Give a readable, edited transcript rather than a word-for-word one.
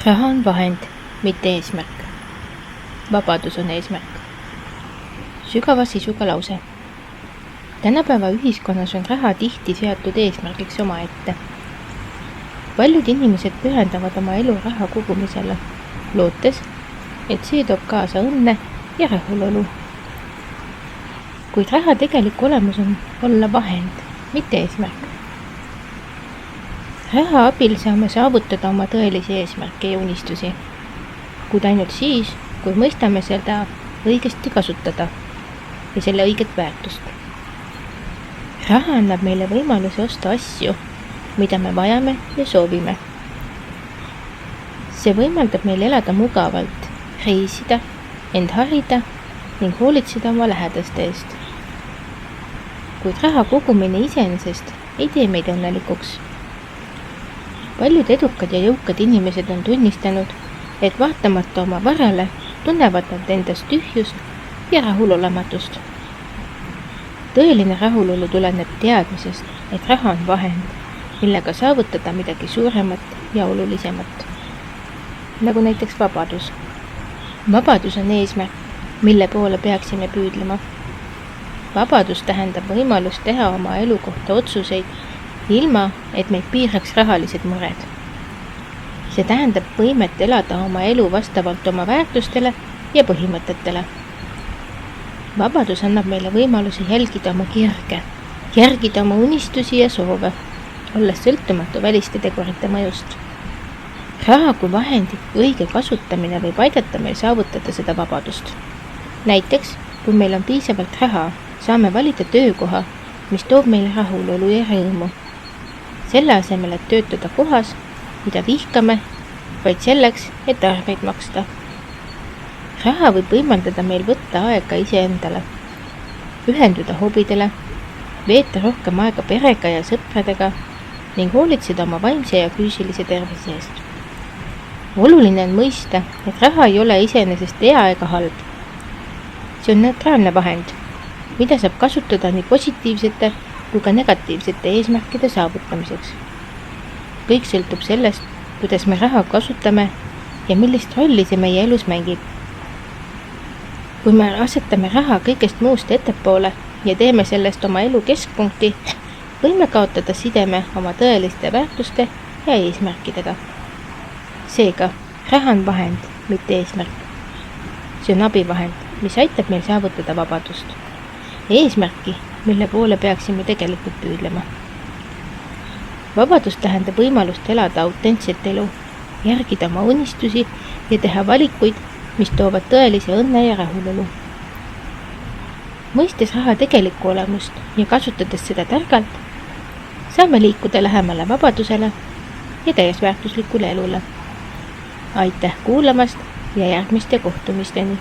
Raha on vahend, mitte eesmärk. Vabadus on eesmärk. Sügava sisuga lause. Tänapäeva ühiskonnas on raha tihti seatud eesmärgiks omaette. Paljud inimesed pühendavad oma elu raha kogumisele, lootes, et see toob kaasa õnne ja rahulolu. Kuid raha tegelik olemus on olla vahend, mitte eesmärk. Raha abil saame saavutada oma tõelisi eesmärke ja unistusi, kuid ainult siis, kui mõistame seda õigesti kasutada ja selle õiget väärtust. Raha annab meile võimaluse osta asju, mida me vajame ja soovime. See võimaldab meil elada mugavalt, reisida, end harida ning hoolitseda oma lähedaste eest. Kuid raha kogumine iseenesest ei tee meid õnnelikuks. Paljud edukad ja jõukad inimesed on tunnistanud, et vaatamata oma varale tunnevad nad endas tühjust ja rahulolematust. Tõeline rahulolu tuleneb teadmisest, et raha on vahend, millega saavutada midagi suuremat ja olulisemat. Nagu näiteks vabadus. Vabadus on eesmärk, mille poole peaksime püüdlema. Vabadus tähendab võimalust teha oma elu kohta otsuseid, ilma et meid piiraks rahalised mured. See tähendab võimet elada oma elu vastavalt oma väärtustele ja põhimõtetele. Vabadus annab meile võimaluse jälgida oma kirge, järgida oma unistusi ja soove, olles sõltumatu väliste tegurite mõjust. Raha kui vahendi õige kasutamine võib aidata meil saavutada seda vabadust. Näiteks, kui meil on piisavalt raha, saame valida töökoha, mis toob meile rahulolu ja rõõmu. Selle asemel, et töötada kohas, mida vihkame, vaid selleks, et arveid maksta. Raha võib võimaldada meil võtta aega iseendale, pühenduda hobidele, veeta rohkem aega perega ja sõpradega ning hoolitseda oma vaimse ja füüsilise tervise eest. Oluline on mõista, et raha ei ole iseenesest hea ega halb. See on neutraalne vahend, mida saab kasutada nii positiivsete kui ka negatiivsete eesmärkide saavutamiseks. Kõik sõltub sellest, kuidas me raha kasutame ja millist rolli see meie elus mängib. Kui me asetame raha kõigest muust ettepoole ja teeme sellest oma elu keskpunkti, võime kaotada sideme oma tõeliste väärtuste ja eesmärkidega. Seega, raha on vahend, mitte eesmärk. See on abivahend, mis aitab meil saavutada vabadust. Eesmärki, mille poole peaksime tegelikult püüdlema. Vabadus tähendab võimalust elada autentset elu, järgida oma unistusi ja teha valikuid, mis toovad tõelise õnne ja rahulolu. Mõistes raha tegelikku olemust ja kasutades seda targalt, saame liikuda lähemale vabadusele ja täiesväärtuslikule elule. Aitäh kuulamast ja järgmiste kohtumisteni!